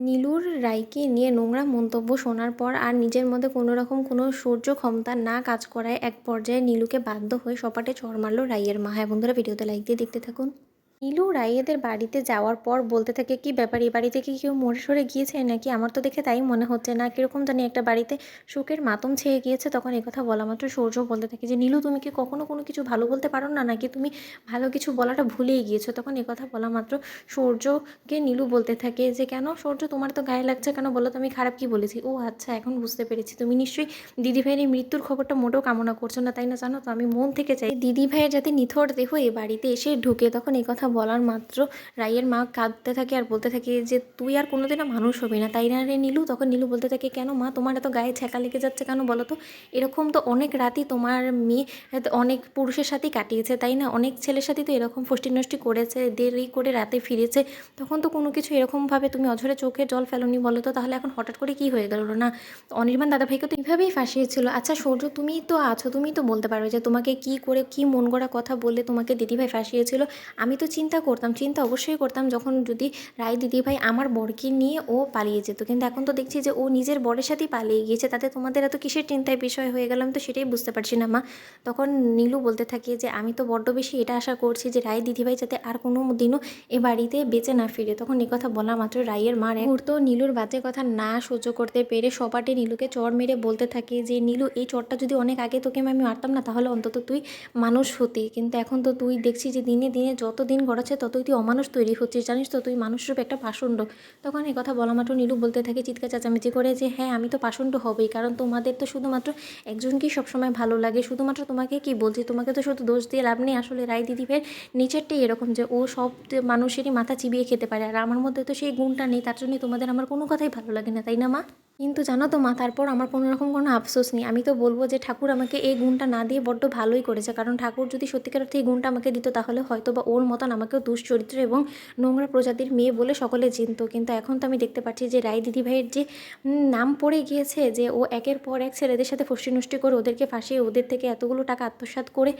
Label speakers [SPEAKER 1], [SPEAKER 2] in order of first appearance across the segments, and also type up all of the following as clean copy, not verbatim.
[SPEAKER 1] নীলুর রায়কে নিয়ে নোংরা মন্তব্য শোনার পর আর নিজের মধ্যে কোনো রকম কোনো সহ্য ক্ষমতা না কাজ করায় এক পর্যায়ে নীলুকে বাধ্য হয়ে সপাটে চড় মারল রাইয়ের মা। হ্যাঁ বন্ধুরা, ভিডিওতে লাইক দিয়ে দেখতে থাকুন। নীলু রাইয়েদের বাড়িতে যাওয়ার পর বলতে থাকে, কি ব্যাপার, এই বাড়িতে কি কেউ মরে সরে গিয়েছে নাকি? আমার তো দেখে তাই মনে হচ্ছে না, কীরকম জানি একটা বাড়িতে শোকের মাতম ছেয়ে গিয়েছে। তখন কথা বলা মাত্র সূর্য বলতে থাকে যে, নীলু তুমি কি কখনো কোনো কিছু ভালো বলতে পারো না, নাকি তুমি ভালো কিছু বলাটা ভুলেই গিয়েছো? তখন কথা বলা মাত্র সূর্যকে নীলু বলতে থাকে যে, কেন সূর্য, তোমার তো গায়ে লাগছে কেন বলো তো, আমি খারাপ কি বলেছি? ও আচ্ছা, এখন বুঝতে পেরেছি, তুমি নিশ্চয়ই দিদিভাইয়ের এই মৃত্যুর খবরটা মোটেও কামনা করছো না, তাই না? জানো তো, আমি মন থেকে চাই দিদিভাইয়ের যাতে নিথর দেহ এই বাড়িতে এসে ঢুকে। তখন কথা বলার মাত্র রাইয়ের মা কাঁদতে থাকে আর বলতে থাকে যে, তুই আর কোনোদিনও মানুষ হবি না, তাই না রে নীলু? তখন নীলু বলতে থাকে, কেন মা, তোমার এত গায়ে ছ্যাঁকা লেগে যাচ্ছে কেন বলো তো? এরকম তো অনেক রাতই তোমার মেয়ে অনেক পুরুষের সাথেই কাটিয়েছে, তাই না? অনেক ছেলের সাথেই তো এরকম ফষ্টি নষ্টি করেছে, দেরি করে রাতে ফিরেছে, তখন তো কোনো কিছু এরকমভাবে তুমি অঝরে চোখে জল ফেলোনি বলো তো। তাহলে এখন হঠাৎ করে কি হয়ে গেল না? অনির্বাণ দাদাভাইকে তো এইভাবেই ফাঁসিয়েছিল। আচ্ছা সূর্য, তুমিই তো আছো, তুমিই তো বলতে পারবে যে তোমাকে কি করে, কি মন গড়া কথা বলে তোমাকে দিদিভাই ফাঁসিয়েছিল। আমি তো চিন্তা করতাম, চিন্তা অবশ্যই করতাম, যখন যদি রায় দিদিভাই আমার বরকে নিয়ে ও পালিয়ে যেত, কিন্তু এখন তো দেখছি যে ও নিজের বরের সাথেই পালিয়ে গিয়েছে, তাতে তোমাদের এত কিসের চিন্তায় বিষয় হয়ে গেলাম, তো সেটাই বুঝতে পারছি না মা। তখন নীলু বলতে থাকে যে, আমি তো বড্ড বেশি এটা আশা করছি যে রায় দিদিভাই যাতে আর কোনো দিনও এ বাড়িতে বেঁচে না ফিরে। তখন কথা বলা মাত্র রাইয়ের মার এক মুহূর্ত নীলুর বাজে কথা না সহ্য করতে পেরে সপাটে নীলুকে চড় মেরে বলতে থাকে যে, নীলু, এই চড়টা যদি অনেক আগে তোকে আমি মারতাম না, তাহলে অন্তত তুই মানুষ হতি, কিন্তু এখন তো তুই দেখছি যে দিনে দিনে যত দিন গড়াচ্ছে ততই তুই অমানুষ তৈরি হচ্ছিস, জানিস তো, তুই মানুষরূপে একটা পাষণ্ড। তখন কথা বলা মাত্র নীলু বলতে থাকে চিৎকার চেঁচামেচি করে যে, হ্যাঁ আমি তো পাষণ্ড হবেই, কারণ তোমাদের তো শুধুমাত্র একজনকেই সবসময় ভালো লাগে, শুধুমাত্র তোমাকে কি বলছি, তোমাকে তো শুধু দোষ দিয়ে লাভ নেই। আসলে রায় দিদিভাইয়ের নেচারটাই এরকম যে ও সব মানুষেরই মাথা চিবিয়ে খেতে পারে, আর আমার মধ্যে তো সেই গুণটা নেই, তার জন্যই তোমাদের আমার কোনো কথাই ভালো লাগে না, তাই না মা? কিন্তু জানো তো মা, তারপর আমার কোনো রকম কোনো আফসোস নেই। আমি তো বলবো যে ঠাকুর আমাকে এই গুণটা না দিয়ে বড্ড ভালোই করেছে, কারণ ঠাকুর যদি সত্যিকার অর্থে এই গুণটা আমাকে দিত, তাহলে হয়তো বা ওর মতন আমাকেও দুশ্চরিত্র এবং নোংরা প্রজাতির মেয়ে বলে সকলে চিনত। কিন্তু এখন তো আমি দেখতে পাচ্ছি যে রায় দিদিভাইয়ের যে নাম পড়ে গিয়েছে, যে ও একের পর এক ছেলেদের সাথে ফষ্টি নষ্টি করে ওদেরকে ফাঁসিয়ে ওদের থেকে এতগুলো টাকা আত্মসাৎ করে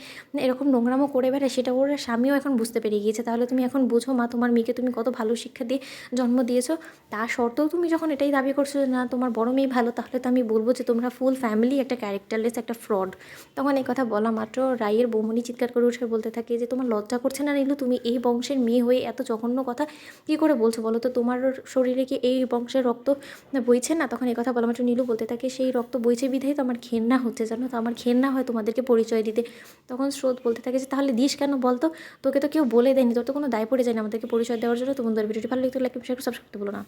[SPEAKER 1] এরকম নোংরামো করে বেড়ায়, সেটা ওর স্বামীও এখন বুঝতে পেরে গিয়েছে। তাহলে তুমি এখন বুঝো মা, তোমার মেয়েকে তুমি কত ভালো শিক্ষা দিয়ে জন্ম দিয়েছো, তা সত্ত্বেও তুমি যখন এটাই দাবি করছো যে না তোমার বড় মেয়ে ভালো, তাহলে তো আমি বলবো যে তোমরা ফুল ফ্যামিলি একটা ক্যারেক্টারলেস, একটা ফ্রড। তখন কথা বলা মাত্র রায়ের বৌমনি চিৎকার করে উঠে বলতে থাকে যে, তোমার লজ্জা করছে না নীলু? তুমি এই বংশের মেয়ে হয়ে এত জঘন্য কথা কী করে বলছো বলো তো? তোমার শরীরে কি এই বংশের রক্ত বইছে না? তখন কথা বলা মাত্র নীলু বলতে থাকে, সেই রক্ত বইছে বিধায় তো আমার ঘেন্না হচ্ছে, জানো তো, আমার ঘেন্না হয় তোমাদেরকে পরিচয় দিতে। তখন স্রোত বলতে থাকে যে, তাহলে দিস কেন বলতো? তোকে তো কেউ বলে দেয়নি, তোর তো কোনো দায় পড়ে যায় না আমাদেরকে পরিচয় দেওয়ার জন্য। তো বন্ধুদের ভিডিওটি ভালো লাগতো লাইক, শেয়ার, সাবস্ক্রাইব করতে ভুলো না।